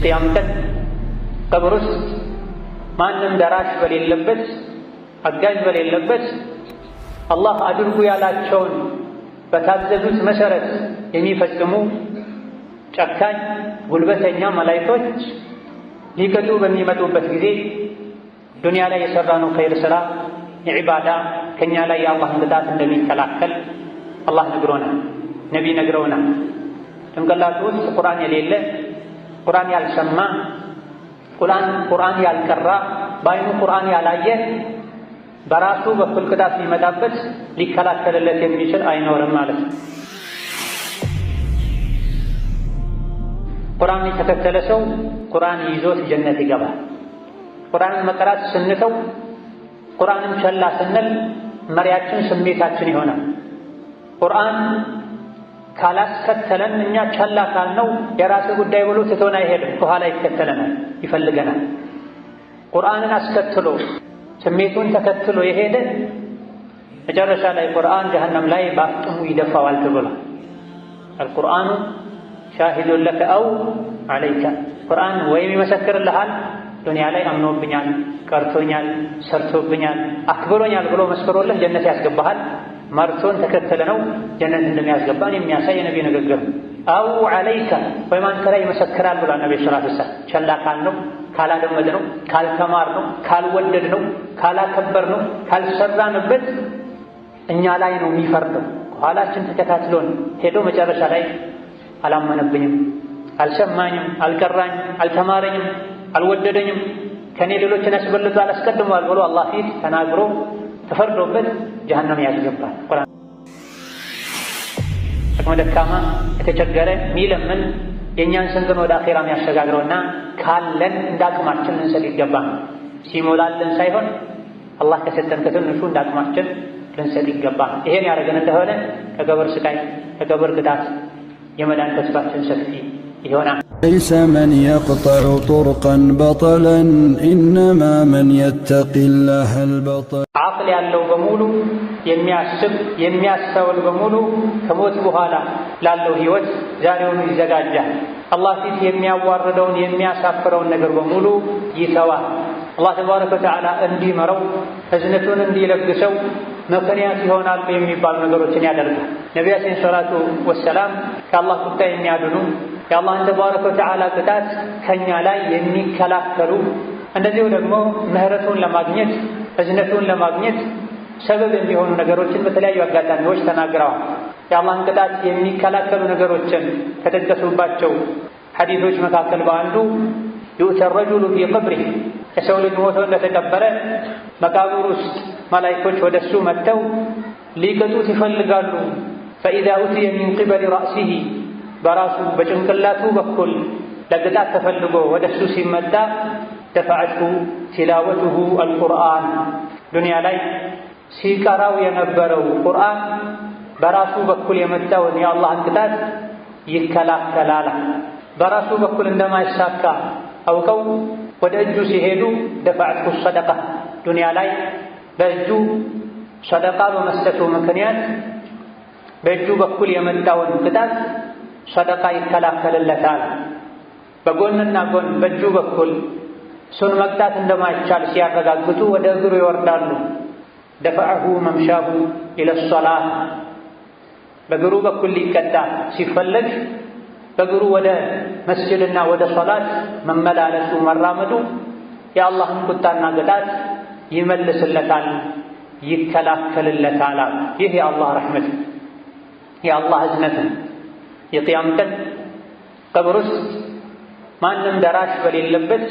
የቅያም ቀን ቀብር ውስጥ ማንም ደራሽ በሌለበት አጋዥ በሌለበት አላህ አድርጉ ያላቸውን በታዘዙት መሰረት የሚፈጽሙ ጨካኝ ጉልበተኛ መላእክቶች ሊቀጡ በሚመጡበት ጊዜ ዱንያ ላይ የሰራነው ኸይር ስራ የዒባዳ ከኛ ላይ የአላህን ቅጣት እንደሚከላከል አላህ ነግሮናል፣ ነቢ ነግረውናል። ጭንቅላቱ ውስጥ ቁርአን የሌለ ቁርአን ያልሰማ ቁርአን ያልቀራ በአይኑ ቁርአን ያላየ በራሱ በኩል ቅጣት ሊመጣበት ሊከላከልለት የሚችል አይኖርም ማለት ነው። ቁርአን የተከተለ ሰው ቁርአን ይዞት ጀነት ይገባል። ቁርአንን መቅራት ስንተው ቁርአንን ቸላ ስንል መሪያችን ስሜታችን ይሆናል። ቁርአን ካላስከተለን እኛ ቸላ ካልነው የራሱ ጉዳይ ብሎ ትቶን አይሄድም፣ ከኋላ ይከተለናል፣ ይፈልገናል። ቁርአንን አስከትሎ ስሜቱን ተከትሎ የሄደ መጨረሻ ላይ ቁርአን ጀሀነም ላይ በአፍጥሙ ይደፋዋል ተብሏል። አልቁርአኑ ሻሂዱን ለከ አው ዐለይከ። ቁርአን ወይም ይመሰክርልሃል ዱንያ ላይ አምኖብኛል፣ ቀርቶኛል፣ ሰርቶብኛል፣ አክብሮኛል ብሎ መስክሮልህ ጀነት ያስገባሃል። መርቶን ተከተለ ነው ጀነት እንደሚያስገባን የሚያሳይ የነቢ ንግግር። አው ዐለይከ ወይም አንተ ላይ ይመሰክራል ብሏል ነቢ ሰለላሁ ዐለይሂ ወሰለም። ቸላ ካልነው፣ ካላደመጥነው፣ ካልተማርነው፣ ካልወደድነው፣ ካላከበርነው፣ ካልሰራንበት እኛ ላይ ነው የሚፈርደው። ከኋላችን ተከታትሎን ሄዶ መጨረሻ ላይ አላመነብኝም፣ አልሰማኝም፣ አልቀራኝም፣ አልተማረኝም፣ አልወደደኝም፣ ከኔ ሌሎችን አስበልጦ አላስቀድሟል ብሎ አላህ ፊት ተናግሮ ተፈርዶበት ጀሀነም ያስገባል። ቁርአን አቅመ ደካማ የተቸገረ ሚለምን የእኛን ስንቅን ወደ አኼራ የሚያሸጋግረውና ካለን እንደ አቅማችን ልንሰጥ ይገባል። ሲሞላልን ሳይሆን አላህ ከሰጠን ከትንሹ እንደ አቅማችን ልንሰጥ ይገባል። ይሄን ያደረገን እንደሆነ ከቀብር ስቃይ ከቀብር ቅጣት የመዳን ተስፋችን ሰፊ ይሆናል። ليس من يقطع طرقا بطلا إنما من يتقي الله البطل عقل ያለው በሙሉ የሚያስብ የሚያስተውል በሙሉ ከሞት በኋላ ላለው ህይወት ዛሬውን ይዘጋጃል። አላህ ፊት የሚያዋርደውን የሚያሳፍረውን ነገር በሙሉ ይተዋል። አላህ ተባረከ ወተዓላ እንዲመረው እዝነቱን እንዲለግሰው ምክንያት ይሆናሉ የሚባሉ ነገሮችን ያደርጋል። ነቢያችን ሰላቱ ወሰላም ከአላህ ቁጣ የሚያድኑ የአላህን ተባረከ ወተዓላ ቅጣት ከኛ ላይ የሚከላከሉ እንደዚሁ ደግሞ ምህረቱን ለማግኘት እዝነቱን ለማግኘት ሰበብ የሚሆኑ ነገሮችን በተለያዩ አጋጣሚዎች ተናግረዋል። የአላህን ቅጣት የሚከላከሉ ነገሮችን ከጠቀሱባቸው ሐዲሶች መካከል በአንዱ ዩእተ ረጁሉ ፊ ቀብሪህ የሰው ልጅ ሞቶ እንደተቀበረ መቃብር ውስጥ መላኢኮች ወደሱ መጥተው ሊቀጡት ይፈልጋሉ። ፈኢዛ ኡትየ ሚን ቂበሊ ረእሲሂ በራሱ በጭንቅላቱ በኩል ለቅጣት ተፈልጎ ወደሱ ሲመጣ ደፈዐትሁ ቲላወቱሁ አልቁርአን ዱንያ ላይ ሲቀራው የነበረው ቁርአን በራሱ በኩል የመጣውን የአላህን ቅጣት ይከላከላል። በራሱ በኩል እንደማይሳካ አውቀው ወደ እጁ ሲሄዱ ደፈዐትሁ ሰደቃ ዱንያ ላይ በእጁ ሰደቃ በመስጠቱ ምክንያት በእጁ በኩል የመጣውን ቅጣት ሰደቃ ይከላከልለታል። በጎንና ጎን በእጁ በኩል እሱን መቅጣት እንደማይቻል ሲያረጋግጡ ወደ እግሩ ይወርዳሉ። ደፈዐሁ መምሻሁ ኢለ ሶላህ በእግሩ በኩል ሊቀጣ ሲፈለግ በእግሩ ወደ መስጅድና ወደ ሶላት መመላለሱ መራመዱ የአላህን ቁጣና ቅጣት ይመልስለታል፣ ይከላከልለታል። ይህ የአላህ ረሕመት የአላህ እዝነት ነው። የቅያም ቀን ቀብር ውስጥ ማንም ደራሽ በሌለበት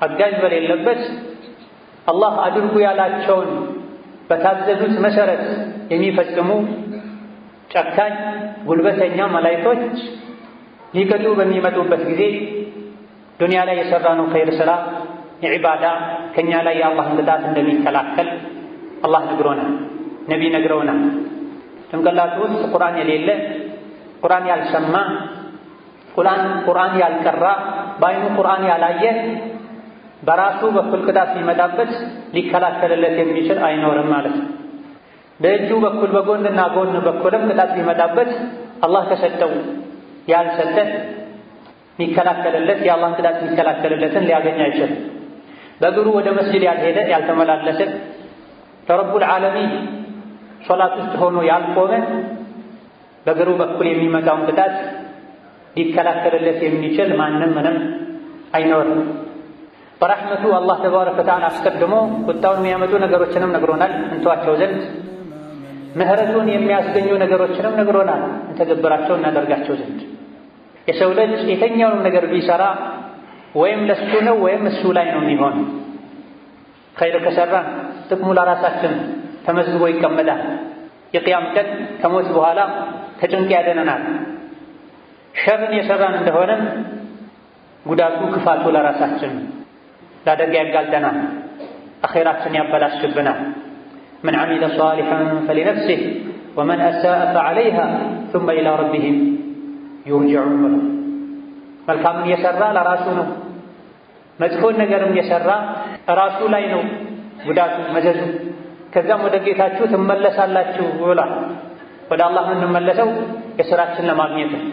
አጋዥ በሌለበት አላህ አድርጉ ያላቸውን በታዘዙት መሰረት የሚፈጽሙ ጨካኝ ጉልበተኛ መላእክቶች ሊቀጡ በሚመጡበት ጊዜ ዱንያ ላይ የሰራነው ኸይር ስራ የዒባዳ ከኛ ላይ የአላህን ቅጣት እንደሚከላከል አላህ ነግሮናል፣ ነቢ ነግረውናል። ጭንቅላቱ ውስጥ ቁርአን የሌለ ቁርአን ያልሰማ ቁርአን ያልቀራ በአይኑ ቁርአን ያላየ በራሱ በኩል ቅጣት ሊመጣበት ሊከላከልለት የሚችል አይኖርም ማለት ነው። በእጁ በኩል በጎንና ጎን በኩልም ቅጣት ሊመጣበት አላህ ከሰጠው ያልሰጠ የሚከላከልለት የአላህን ቅጣት የሚከላከልለትን ሊያገኝ አይችልም። በእግሩ ወደ መስጂድ ያልሄደ ያልተመላለሰ ለረቡል ዓለሚን ሶላት ውስጥ ሆኖ ያልቆመ በእግሩ በኩል የሚመጣውን ቅጣት ሊከላከልለት የሚችል ማንም ምንም አይኖርም። በረሕመቱ አላህ ተባረከ ወተዓላ አስቀድሞ ቁጣውን የሚያመጡ ነገሮችንም ነግሮናል እንተዋቸው ዘንድ፣ ምህረቱን የሚያስገኙ ነገሮችንም ነግሮናል እንተገብራቸው እናደርጋቸው ዘንድ። የሰው ልጅ የተኛውንም ነገር ቢሰራ ወይም ለሱ ነው ወይም እሱ ላይ ነው የሚሆን። ኸይር ከሰራን ጥቅሙ ለራሳችን ተመዝግቦ ይቀመጣል። የቅያም ቀን ከሞት በኋላ ከጭንቅ ያደነናል። ሸርን የሰራን እንደሆነ ጉዳቱ ክፋቱ ለራሳችን ለአደጋ ያጋልጠናል፣ አኼራችን ያበላሽብናል። መን ዐሚለ ሷሊሐን ፈሊነፍሲህ ወመን አሳአ ፈዐለይሃ ሱመ ኢላ ረቢሂም ዩርጀዑን። መልካምን የሰራ ለራሱ ነው፣ መጥፎን ነገርም የሰራ ራሱ ላይ ነው ጉዳቱ መዘዙ። ከዛም ወደ ጌታችሁ ትመለሳላችሁ ብሏል። ወደ አላህ የምንመለሰው የሥራችን ለማግኘት ነው።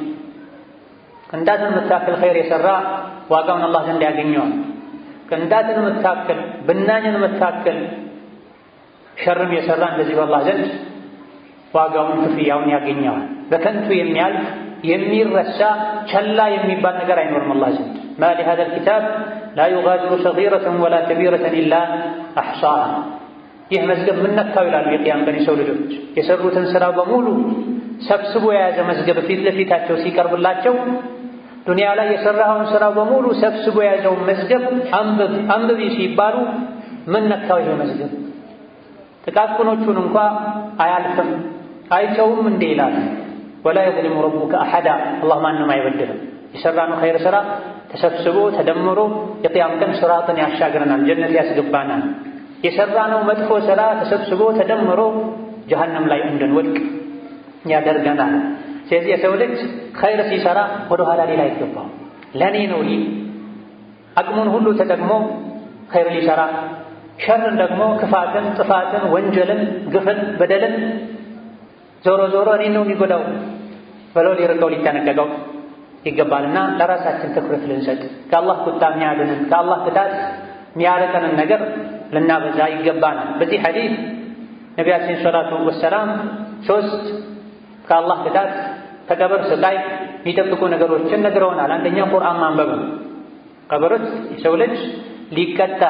ቅንጣትን የምታክል ኸይር የሰራ ዋጋውን አላህ ዘንድ ያገኘዋል። ቅንጣትን የምታክል ብናኝን የምታክል ሸርም የሰራ እንደዚህ በአላህ ዘንድ ዋጋውን ክፍያውን ያገኘዋል። በከንቱ የሚያልፍ የሚረሳ ቸላ የሚባል ነገር አይኖርም አላህ ዘንድ። ማ ሊሃዛል ኪታብ ላ ዩጋዲሩ ሰጊረተን ወላ ከቢረተን ኢላ አሕሳሃ። ይህ መዝገብ ምን ነካው ይላሉ የቅያም ቀን የሰው ልጆች የሰሩትን ሥራ በሙሉ ሰብስቦ የያዘ መዝገብ ፊት ለፊታቸው ሲቀርብላቸው ዱንያ ላይ የሰራኸውን ሥራ በሙሉ ሰብስቦ የያዘውን መዝገብ አንብቢ ሲባሉ ምን ነካው ይሄ መዝገብ? ጥቃቅኖቹን እንኳ አያልፍም አይተውም እንዴ ይላል። ወላ የዝሊሙ ረቡከ አሐዳ፣ አላህ ማንም አይበድልም። የሰራነው ኸይር ሥራ ተሰብስቦ ተደምሮ የቅያም ቀን ሲራጥን ያሻግረናል፣ ጀነት ያስገባናል። የሰራነው መጥፎ ሥራ ተሰብስቦ ተደምሮ ጀሀነም ላይ እንድንወድቅ ያደርገናል። ስለዚህ የሰው ልጅ ኸይር ሲሰራ ወደ ኋላ ሌላ አይገባው። ለኔ ነው ሊል አቅሙን ሁሉ ተጠቅሞ ኸይር ሊሰራ፣ ሸርን ደግሞ ክፋትን፣ ጥፋትን፣ ወንጀልን፣ ግፍን፣ በደልን ዞሮ ዞሮ እኔ ነው የሚጎዳው ብለው ሊርቀው ሊጠነቀቀው ይገባልና ለራሳችን ትኩረት ልንሰጥ፣ ከአላህ ቁጣ የሚያድንን ከአላህ ቅጣት የሚያርቀንን ነገር ልናበዛ ይገባናል። በዚህ ሐዲስ ነቢያችን ሰላቱ ወሰላም ሶስት ከአላህ ቅጣት ከቀብር ስቃይ የሚጠብቁ ነገሮችን ነግረውናል። አንደኛ ቁርአን ማንበብ ነው። ቀብር ውስጥ የሰው ልጅ ሊቀጣ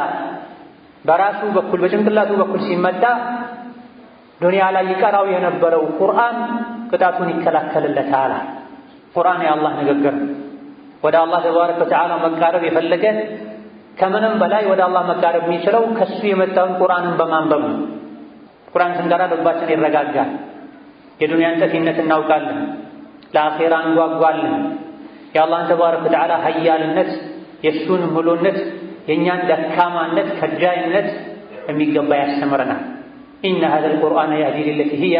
በራሱ በኩል በጭንቅላቱ በኩል ሲመጣ ዱንያ ላይ ይቀራው የነበረው ቁርአን ቅጣቱን ይከላከልለታል። ቁርአን የአላህ ንግግር ነው። ወደ አላህ ተባረከ ወተዓላ መቃረብ የፈለገ ከምንም በላይ ወደ አላህ መቃረብ የሚችለው ከሱ የመጣውን ቁርአንን በማንበብ ነው። ቁርአን ስንቀራ ልባችን ይረጋጋል። የዱንያን ጠፊነት እናውቃለን፣ ለአኼራ እንጓጓለን። የአላህን ተባረከ ወተዓላ ሀያልነት፣ የእሱን ሙሉነት፣ የእኛን ደካማነት ከጃይነት የሚገባ ያስተምረናል። ኢነ ሀዘል ቁርአነ የህዲ ሊለቲ ሂየ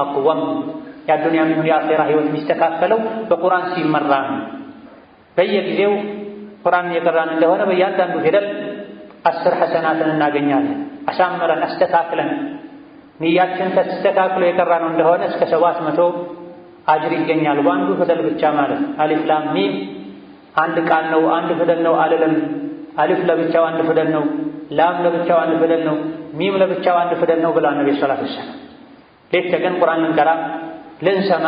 አቅወም። የአዱንያም ይሁን የአኼራ ህይወት የሚስተካከለው በቁርአን ሲመራ ነው። በየጊዜው ቁርአን እየቀራን እንደሆነ በእያንዳንዱ ፊደል 10 ሐሰናትን እናገኛለን። አሳምረን አስተካክለን ንያችን ተስተካክሎ የቀራነው እንደሆነ እስከ 700 አጅር ይገኛል። በአንዱ ፊደል ብቻ ማለት አሊፍ ላም ሚም አንድ ቃል ነው፣ አንድ ፊደል ነው አልልም። አሊፍ ለብቻው አንድ ፊደል ነው፣ ላም ለብቻው አንድ ፊደል ነው፣ ሚም ለብቻው አንድ ፊደል ነው ብሏል ነብዩ ሰለላሁ ዐለይሂ ወሰለም። ሌት ተቀን ቁርአን ልንቀራ፣ ልንሰማ፣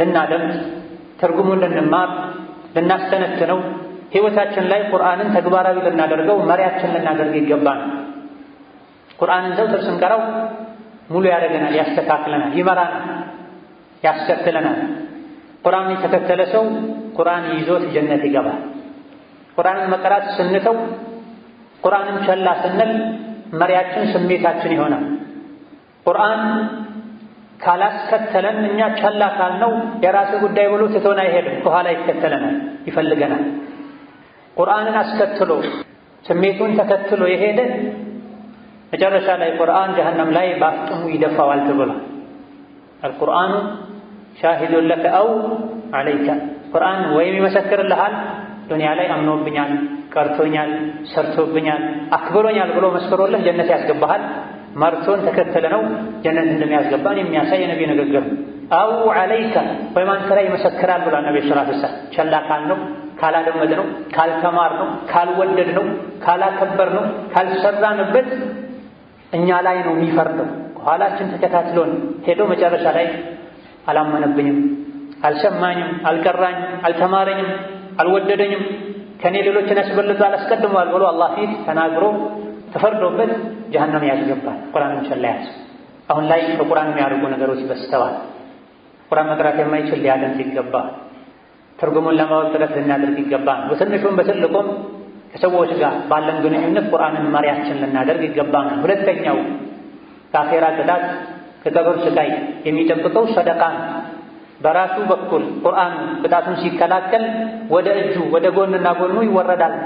ልናደምጥ፣ ትርጉሙን ልንማር፣ ልናስተነትነው፣ ህይወታችን ላይ ቁርአንን ተግባራዊ ልናደርገው፣ መሪያችን ልናደርግ ይገባል። ቁርአንን ዘውትር ስንቀራው ሙሉ ያደርገናል፣ ያስተካክለናል፣ ይመራናል፣ ያስከትለናል። ቁርአን የተከተለ ሰው ቁርአን ይዞት ጀነት ይገባል። ቁርአንን መቅራት ስንተው፣ ቁርአንን ቸላ ስንል መሪያችን ስሜታችን ይሆናል። ቁርአን ካላስከተለን እኛ ቸላ ካልነው የራሱ ጉዳይ ብሎ ትቶን አይሄድም፣ ከኋላ ይከተለናል፣ ይፈልገናል። ቁርአንን አስከትሎ ስሜቱን ተከትሎ የሄደ መጨረሻ ላይ ቁርአን ጀሀነም ላይ በአፍጥሙ ይደፋዋል ተብሏል። አልቁርአኑ ሻሂዱን ለከ አው ዐለይከ። ቁርአን ወይም ይመሰክርልሃል፣ ዱንያ ላይ አምኖብኛል፣ ቀርቶኛል፣ ሰርቶብኛል፣ አክብሮኛል ብሎ መስክሮልህ ጀነት ያስገባሃል። መርቶን ተከተለ ነው ጀነት እንደሚያስገባን የሚያሳይ የነቢ ንግግር። አው ዐለይከ ወይም አንተ ላይ ይመሰክራል ብሏል ነቢ ሰለላሁ ዐለይሂ ወሰለም። ቸላ ካልነው ካላደመጥነው፣ ካልተማርነው፣ ካልወደድነው፣ ካላከበርነው፣ ካልሰራንበት እኛ ላይ ነው የሚፈርደው። ከኋላችን ተከታትሎን ሄዶ መጨረሻ ላይ አላመነብኝም፣ አልሰማኝም፣ አልቀራኝም፣ አልተማረኝም፣ አልወደደኝም፣ ከኔ ሌሎችን አስበልጦ አላስቀድሟል ብሎ አላህ ፊት ተናግሮ ተፈርዶበት ጀሀነም ያስገባል። ቁርአንን ቸል ያዝ። አሁን ላይ ከቁርአን የሚያርቁ ነገሮች በስተዋል። ቁርአን መቅራት የማይችል ሊያደምጥ ይገባል። ትርጉሙን ለማወቅ ጥረት ልናደርግ ይገባል። በትንሹም በትልቁም ከሰዎች ጋር ባለን ግንኙነት ቁርአንን መሪያችን ልናደርግ ይገባል። ሁለተኛው ከአኼራ ቅጣት ከቀብር ስቃይ የሚጠብቀው ሰደቃ ነው። በራሱ በኩል ቁርአን ቅጣቱን ሲከላከል ወደ እጁ ወደ ጎንና ጎኑ ይወረዳል።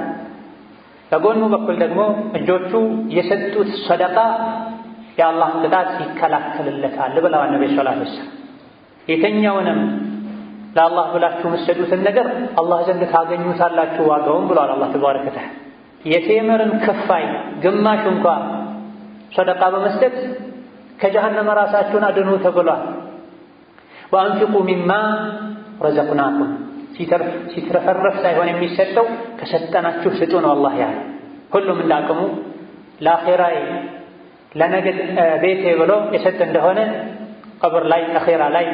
በጎኑ በኩል ደግሞ እጆቹ የሰጡት ሰደቃ የአላህን ቅጣት ይከላከልለታል ብለዋል ነብዩ ሰለላሁ ዐለይሂ ወሰለም። የትኛውንም ለአላህ ብላችሁ የምትሰጡትን ነገር አላህ ዘንድ ታገኙታላችሁ ዋጋውን ብለዋል አላህ ተባረከ ወተዓላ። የቴምርን ክፋይ ግማሽ እንኳ ሰደቃ በመስጠት ከጀሃነም ራሳችሁን አድኑ ተብሏል። ወአንፊቁ ሚማ ረዘቅናኩም፣ ሲትረፈረፍ ሳይሆን የሚሰጠው ከሰጠናችሁ ስጡ ነው አላህ ያለ። ሁሉም እንዳቅሙ ለአኼራዬ ለነገ ቤቴ ብሎ የሰጠ እንደሆነ ቀብር ላይ አኼራ ላይ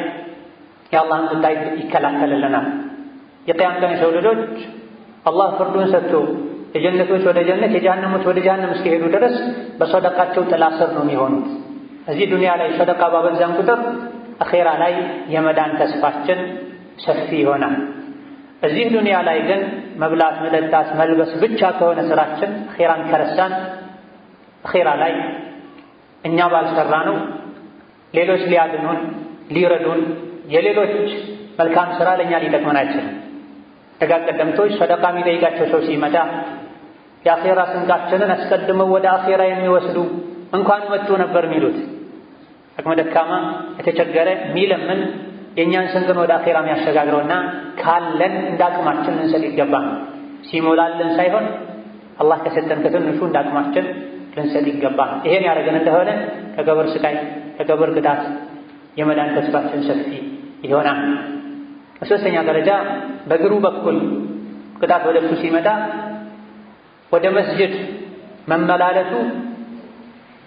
የአላህን ቁጣ ይከላከልልናል። የቅያም ቀን የሰው ልጆች አላህ ፍርዱን ሰጥቶ የጀነቶች ወደ ጀነት የጀሃነሞች ወደ ጀሃነም እስኪሄዱ ድረስ በሰደቃቸው ጥላ ስር ነው የሚሆኑት። እዚህ ዱንያ ላይ ሰደቃ ባበዛን ቁጥር አኼራ ላይ የመዳን ተስፋችን ሰፊ ይሆናል። እዚህ ዱንያ ላይ ግን መብላት፣ መጠጣት፣ መልበስ ብቻ ከሆነ ስራችን አኼራን ከረሳን አኼራ ላይ እኛ ባልሰራ ነው ሌሎች ሊያድኑን ሊረዱን የሌሎች መልካም ስራ ለእኛ ሊጠቅመን አይችልም። ደጋግ ቀደምቶች ሰደቃ የሚጠይቃቸው ሰው ሲመጣ የአኼራ ስንቃችንን አስቀድመው ወደ አኼራ የሚወስዱ እንኳን መጡ ነበር የሚሉት። አቅመ ደካማ የተቸገረ ሚለምን የእኛን ስንቅን ወደ አኼራ የሚያሸጋግረውና ካለን እንደ አቅማችን ልንሰጥ ይገባል። ሲሞላልን ሳይሆን አላህ ከሰጠን ከትንሹ እንደ አቅማችን ልንሰጥ ይገባል። ይሄን ያደረገን እንደሆነ ከቀብር ስቃይ ከቀብር ቅጣት የመዳን ተስፋችን ሰፊ ይሆናል። በሶስተኛ ደረጃ በእግሩ በኩል ቅጣት ወደ እሱ ሲመጣ ወደ መስጅድ መመላለሱ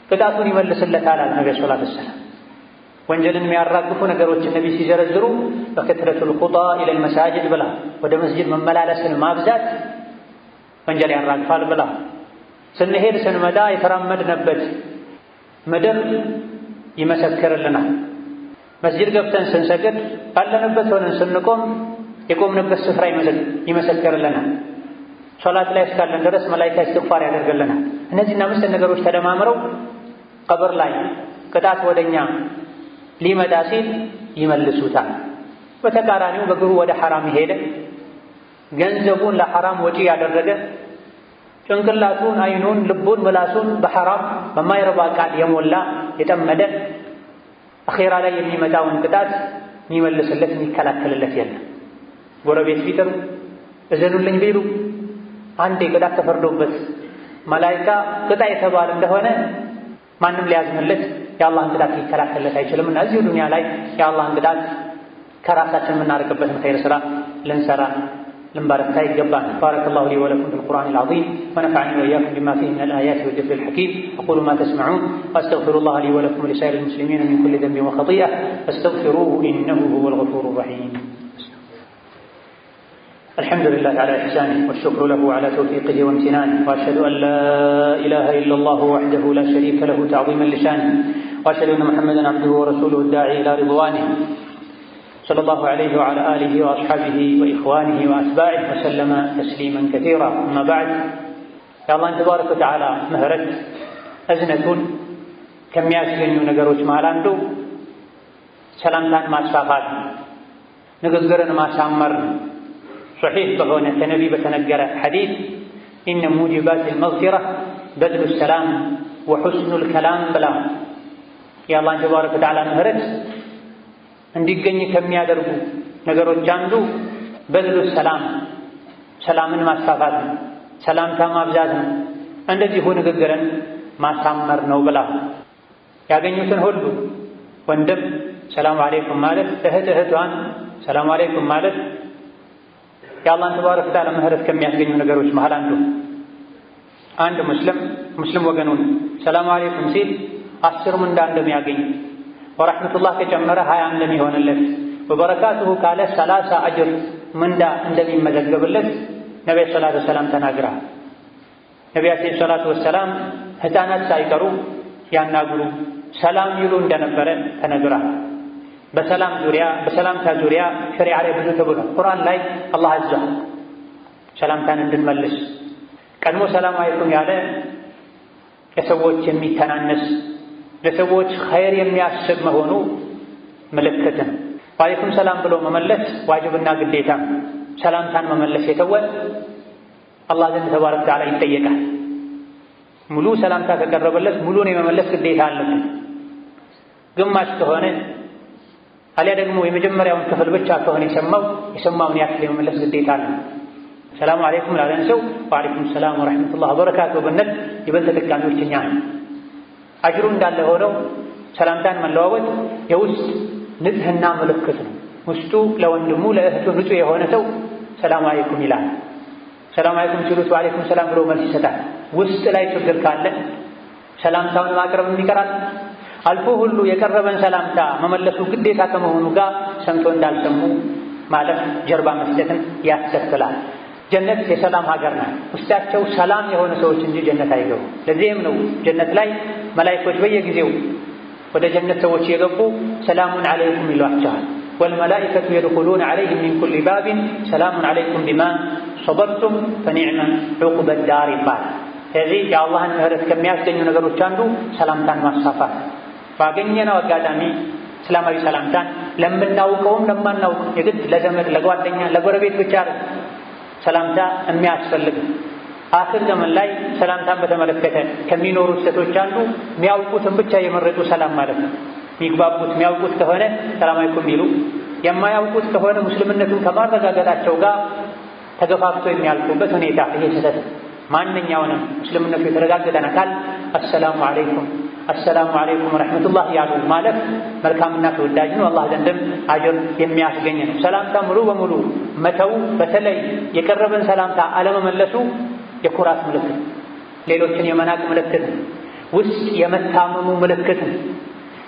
ቅጣቱን ይመልስለታል አለ ነብዩ ሰለላሁ ዐለይሂ ወሰለም። ወንጀልን የሚያራግፉ ነገሮችን ነቢ ሲዘረዝሩ በከትረቱል ኹጣ ኢለል መሳጅድ ብላ ወደ መስጅድ መመላለስን ማብዛት ወንጀል ያራግፋል ብላ። ስንሄድ ስንመዳ የተራመድንበት ምድር ይመሰክርልናል። መስጅድ ገብተን ስንሰግድ ባለንበት ሆነን ስንቆም የቆምንበት ስፍራ ይመሰክርልናል። ሶላት ላይ እስካለን ድረስ መላኢካ ኢስቲግፋር ያደርግልናል። እነዚህና መሰል ነገሮች ተደማምረው ቀብር ላይ ቅጣት ወደኛ ሊመጣ ሲል ይመልሱታል። በተቃራኒው በእግሩ ወደ ሐራም ሄደ፣ ገንዘቡን ለሐራም ወጪ ያደረገ፣ ጭንቅላቱን፣ አይኑን፣ ልቡን፣ ምላሱን በሐራም በማይረባ ቃል የሞላ የጠመደ አኼራ ላይ የሚመጣውን ቅጣት የሚመልስለት የሚከላከልለት የለም። ጎረቤት ቢጥሩ እዘኑልኝ ቢሉ አንዴ ቅጣት ተፈርዶበት መላኢካ ቅጣ የተባለ እንደሆነ ማንም ሊያዝንለት የአላህን ቅጣት ሊከላከልለት አይችልም። እና እዚሁ ዱንያ ላይ የአላህን ቅጣት ከራሳችን የምናርቅበትን ኸይር ስራ ልንሰራ ልንበረታ ይገባል። ባረከላሁ ሊ ወለኩም ፊል ዐዚም ወነፈዐኒ ወኢያኩም ቢማ ፊሂ ሚነል አያቲ ወዚክሪል ሐኪም አቁሉ ማ ተስመዑን ወአስተግፊሩላህ ሊ ወለኩም ወሊሳኢሪል ሙስሊሚን ሚን ኩሊ ዘንቢን ወኸጢአ ፈስተግፊሩሁ ኢነሁ ሁወል ገፉሩር ረሒም። الحمد لله على إحسانه والشكر له على توفيقه وامتنانه وأشهد أن لا إله إلا الله وحده لا شريك له تعظيما لشانه وأشهد أن محمدا عبده ورسوله الداعي إلى رضوانه صلى الله عليه وعلى آله وأصحابه وإخوانه وأتباعه وسلم تسليما كثيرا. أما بعد، يا الله تبارك وتعالى مهرت أزنة كم ياسجن نقروش مالانده سلامتان ما ساقات نقذرن ما سامرن صحيح بهونه كنبي بتنقر حديث إن موجبات المغفرة بذل السلام وحسن الكلام بلا. يا الله تبارك وتعالى مهرت እንዲገኝ ከሚያደርጉ ነገሮች አንዱ በዝሉ ሰላምን ማስፋፋት ነው፣ ሰላምታ ማብዛት ነው፣ እንደዚሁ ንግግርን ማሳመር ነው ብላ ያገኙትን ሁሉ ወንድም ሰላም አለይኩም ማለት፣ እህት እህቷን ሰላም አለይኩም ማለት፣ የአላህን ተባረከ ወተዓላ ምህረት ከሚያስገኙ ነገሮች መሃል አንድ ሙስሊም ወገኑን ሰላም አለይኩም ሲል 10 ምንዳ እንደሚያገኝ ወራህመቱላህ ከጨመረ 20 እንደሚሆንለት ወበረካቱሁ ካለ 30 አጅር ምንዳ እንደሚመዘገብለት ነብዩ ሰለላሁ ዐለይሂ ወሰለም ተናግረዋል። ነቢያችን ሰለላሁ ዐለይሂ ወሰለም ሕፃናት ሳይቀሩ ያናግሩ ሰላም ይሉ እንደነበረ ተነግሯል። በሰላምታ ዙሪያ ሸሪዓ ላይ ብዙ ተብሏል። ቁርአን ላይ አላህ አዟል ሰላምታን እንድንመልስ። ቀድሞ ሰላም አለይኩም ያለ ለሰዎች የሚተናነስ ለሰዎች ኸይር የሚያስብ መሆኑ ምልክት ነው። ወአለይኩም ሰላም ብሎ መመለስ ዋጅብና ግዴታ። ሰላምታን መመለስ የተወ አላህ ዘንድ ተባረከ ወተዓላ ይጠየቃል። ሙሉ ሰላምታ ከቀረበለት ሙሉን የመመለስ ግዴታ አለበት። ግማሽ ከሆነ አሊያ ደግሞ የመጀመሪያውን ክፍል ብቻ ከሆነ የሰማውን ያክል የመመለስ ግዴታ አለ። ሰላም አለይኩም ላለን ሰው ወአለይኩም ሰላም ወራህመቱላሂ ወበረካቱሁ ብንል ይበልጥ ተጠቃሚዎች እኛ ነን። አጅሩ እንዳለ ሆነው ሰላምታን መለዋወጥ የውስጥ ንጽህና ምልክት ነው። ውስጡ ለወንድሙ ለእህቱ ንጹህ የሆነ ሰው ሰላም አለይኩም ይላል። ሰላም አለይኩም ሲሉት ወአለይኩም ሰላም ብሎ መልስ ይሰጣል። ውስጥ ላይ ችግር ካለ ሰላምታውን ማቅረብ ይቀራል። አልፎ ሁሉ የቀረበን ሰላምታ መመለሱ ግዴታ ከመሆኑ ጋር ሰምቶ እንዳልሰሙ ማለት ጀርባ መስጠትን ያስከትላል። ጀነት የሰላም ሀገር ናት። ውስጣቸው ሰላም የሆነ ሰዎች እንጂ ጀነት አይገቡ። ለዚህም ነው ጀነት ላይ መላእክቶች በየጊዜው ወደ ጀነት ሰዎች የገቡ ሰላሙን አለይኩም ይሏቸዋል። ወልመላኢከቱ የድኹሉነ ዐለይሂም ሚን ኩሊ ባቢን ሰላሙን አለይኩም ቢማ ሰበርቱም ፈኒዕመ ዑቅበድ ዳር ይባላል። ስለዚህ የአላህን ምህረት ከሚያስገኙ ነገሮች አንዱ ሰላምታን ማስፋፋት። ባገኘነው አጋጣሚ እስላማዊ ሰላምታን ለምናውቀውም ለማናውቀው የግድ ለዘመድ ለጓደኛ ለጎረቤት ብቻ ሰላምታ የሚያስፈልግ። አኺር ዘመን ላይ ሰላምታን በተመለከተ ከሚኖሩ ስህተቶች አንዱ የሚያውቁትን ብቻ የመረጡ ሰላም ማለት ነው። የሚግባቡት የሚያውቁት ከሆነ ሰላም አለይኩም ይሉ፣ የማያውቁት ከሆነ ሙስሊምነቱን ከማረጋገጣቸው ጋር ተገፋፍቶ የሚያልፉበት ሁኔታ ይሄ ስህተት። ማንኛውንም ሙስሊምነቱ የተረጋገጠን አካል አሰላሙ አለይኩም ወረሕመቱላህ ያሉ ማለት መልካምና ተወዳጅ ነው። አላህ ዘንድም አጅር የሚያስገኝ ነው። ሰላምታ ሙሉ በሙሉ መተው፣ በተለይ የቀረበን ሰላምታ አለመመለሱ የኩራት ምልክት፣ ሌሎችን የመናቅ ምልክት፣ ውስጥ የመታመሙ ምልክት።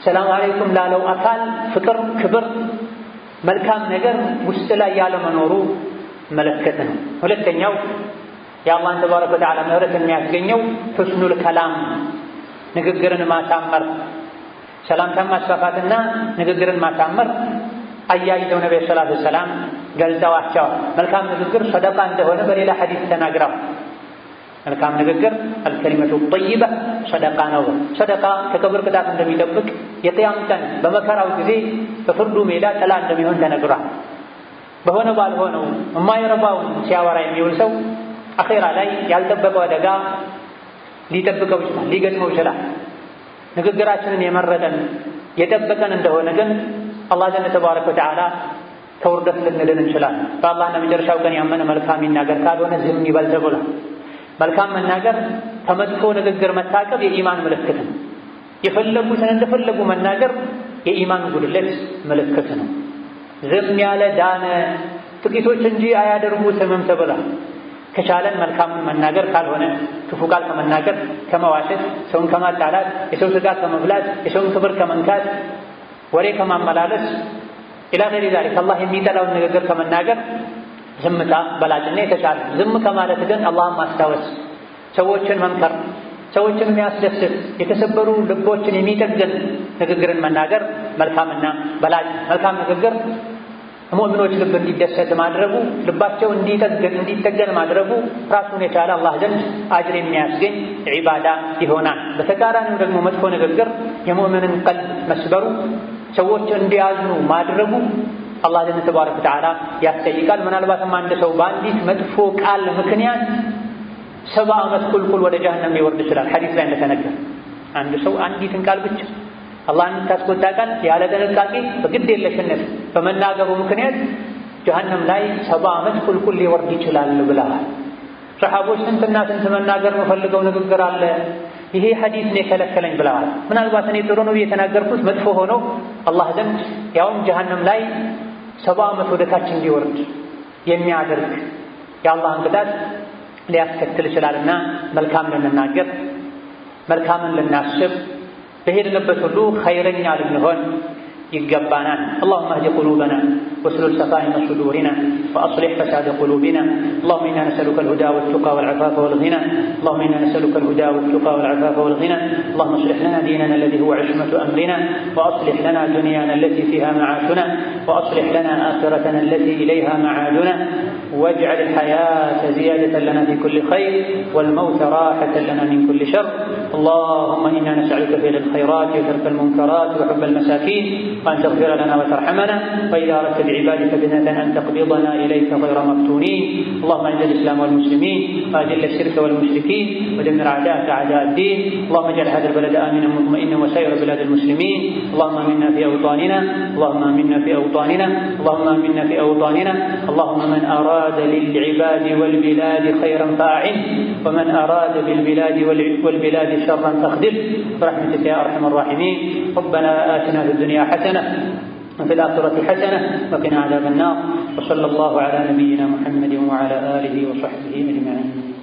ሰላም አለይኩም ላለው አካል ፍቅር፣ ክብር፣ መልካም ነገር ውስጥ ላይ ያለመኖሩ ምልክት ነው። ሁለተኛው የአላህን ተባረከ ወተዓላ ምህረት የሚያስገኘው ሁስኑል ከላም ንግግርን ማሳመር። ሰላምታን ማስፋፋትና ንግግርን ማሳመር አያይዘው ነብዩ ሰለላሁ ዐለይሂ ወሰለም ገልጸዋቸዋል። መልካም ንግግር ሰደቃ እንደሆነ በሌላ ሐዲስ ተናግረዋል። መልካም ንግግር አልከሊመቱ ጠይባ ሰደቃ ነው። ሰደቃ ከቀብር ቅጣት እንደሚጠብቅ፣ የቂያም ቀን በመከራው ጊዜ በፍርዱ ሜዳ ጥላ እንደሚሆን ተነግሯል። በሆነ ባልሆነው የማይረባውን ሲያወራ የሚውል ሰው አኼራ ላይ ያልጠበቀው አደጋ ሊጠብቀው ይችላል፣ ሊገጥመው ይችላል። ንግግራችንን የመረጠን የጠበቀን እንደሆነ ግን አላህ ዘንድ ተባረከ ወተዓላ ከውርደት ልንድን እንችላለን። በአላህና መጨረሻው ቀን ያመነ መልካም ይናገር፣ ካልሆነ ዝም ይበል ተብሏል። መልካም መናገር ከመጥፎ ንግግር መታቀብ የኢማን ምልክት ነው። የፈለጉትን እንደፈለጉ መናገር የኢማን ጉድለት ምልክት ነው። ዝም ያለ ዳነ፣ ጥቂቶች እንጂ አያደርጉትም ተብሏል። ከቻለን መልካሙን መናገር፣ ካልሆነ ክፉ ቃል ከመናገር፣ ከመዋሸት፣ ሰውን ከማጣላት፣ የሰው ስጋ ከመብላት፣ የሰውን ክብር ከመንካት፣ ወሬ ከማመላለስ ኢላ ገይሪ ዛሊክ አላህ የሚጠላውን ንግግር ከመናገር ዝምታ በላጭና የተሻለ። ዝም ከማለት ግን አላህን ማስታወስ፣ ሰዎችን መምከር፣ ሰዎችን የሚያስደስት የተሰበሩ ልቦችን የሚጠግን ንግግርን መናገር መልካምና በላጭ። መልካም ንግግር ሙእሚኖች ልብ እንዲደሰት ማድረጉ፣ ልባቸው እንዲጠገን ማድረጉ ራሱን የቻለ አላህ ዘንድ አጅር የሚያስገኝ ዒባዳ ይሆናል። በተቃራኒው ደግሞ መጥፎ ንግግር የሙእሚንን ቀልብ መስበሩ፣ ሰዎች እንዲያዝኑ ማድረጉ አላህ ዘንድ ተባረከ ወተዓላ ያስጠይቃል። ምናልባትም አንድ ሰው በአንዲት መጥፎ ቃል ምክንያት 70 ዓመት ቁልቁል ወደ ጀሃነም ሊወርድ ይችላል። ሐዲስ ላይ እንደተነገረ አንድ ሰው አንዲትን ቃል ብቻ አላህን የምታስቆጣ ቃል ያለ ጥንቃቄ በግድ የለሽነት በመናገሩ ምክንያት ጀሃነም ላይ 70 ዓመት ቁልቁል ሊወርድ ይችላል ብለዋል። ሰሓቦች ስንትና ስንት መናገር የምፈልገው ንግግር አለ፣ ይሄ ሐዲስ ነው የከለከለኝ ብለዋል። ምናልባት እኔ ጥሩ ነው የተናገርኩት መጥፎ ሆኖ አላህ ዘንድ ያውም ጀሃነም ላይ 70 ዓመት ወደ ታች እንዲወርድ የሚያደርግ የአላህን ቅጣት ሊያስከትል ይችላልና መልካም ልንናገር፣ መልካምን ልናስብ፣ በሄድንበት ሁሉ ኸይረኛ ልንሆን يقبانا. اللهم اهد قلوبنا واسلل سفائن صدورنا وأصلح فساد قلوبنا. اللهم إنا نسألك الهدى والتقى والعفاف والغنى. اللهم إنا نسألك الهدى والتقى والعفاف والغنى. اللهم اصلح لنا ديننا الذي هو عصمة أمرنا، وأصلح لنا دنيانا التي فيها معاشنا، وأصلح لنا آخرتنا التي إليها معادنا، واجعل الحياة زيادة لنا في كل خير والموت راحة لنا من كل شر. اللهم إنا نسألك فعل الخيرات وترك المنكرات وحب المساكين، وأن تغفر لنا وترحمنا، وإذا أردت بعبادك فتنة أن تقبضنا إليك غير مفتونين. اللهم أعز الإسلام والمسلمين وأذل الشرك والمشركين ودمر أعداءك أعداء الدين. اللهم اجعل هذا البلد آمنا مطمئنا وسائر بلاد المسلمين. اللهم آمنا في أوطاننا، اللهم آمنا في أوطاننا، اللهم آمنا في أوطاننا. اللهم من أراد للعباد والبلاد خيرا فأعنه، ومن أراد بالبلاد والبلاد شرا فاخذله برحمتك يا أرحم الراحمين. ربنا آتنا في الدنيا حسنة وفي الآخرة حسنة وقنا عذاب النار. وصلى الله على نبينا محمد وعلى آله وصحبه أجمعين.